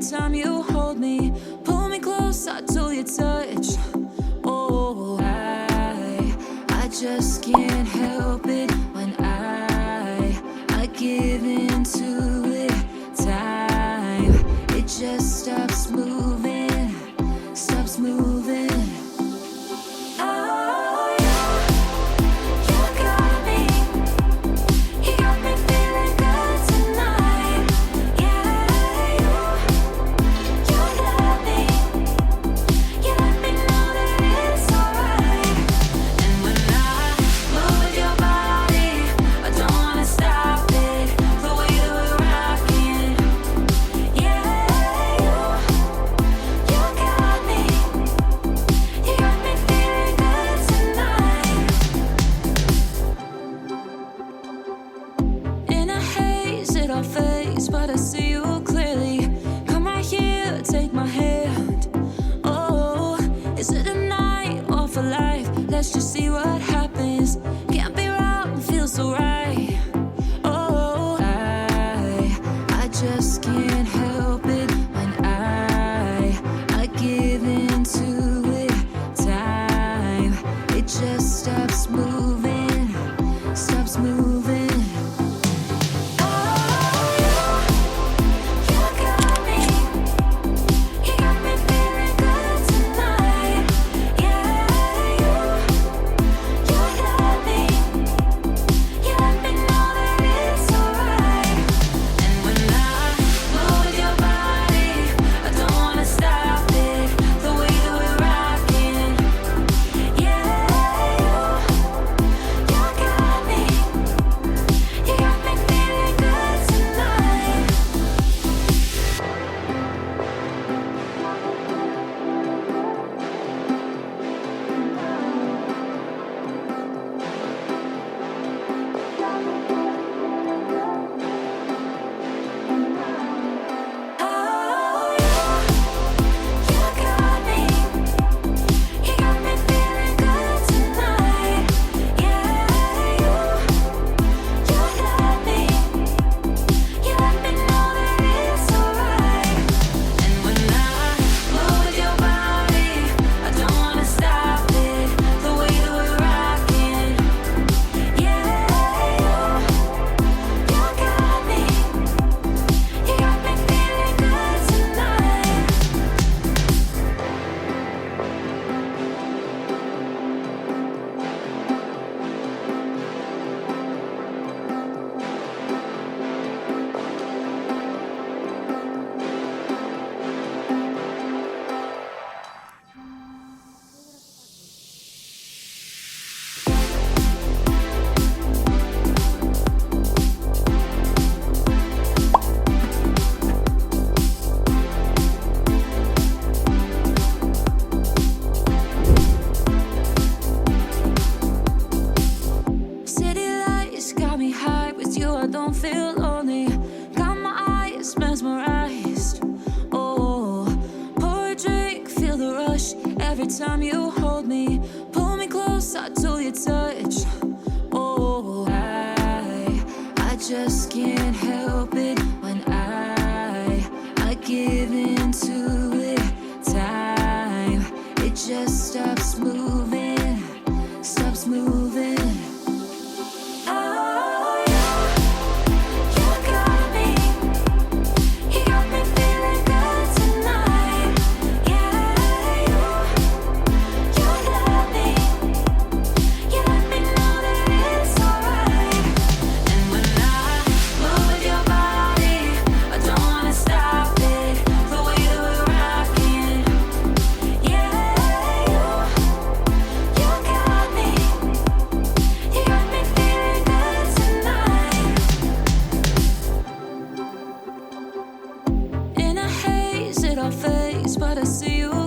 time you hold me, pull me closer to your touch. Oh, I just can't help it when I give into it. Time, it just stops moving, stops moving. But I see you clearly. Come right here, take my hand. Oh, is it a night or for life? Let's just see what happens. Can't be wrong, feels so right. Oh, I just can't help it when I give into it. Time, it just stops moving, stops moving. Time you hold me, pull me closer to your touch. Oh, I just can't help it when I give into it. Time, it just stops moving, stops moving. But I see you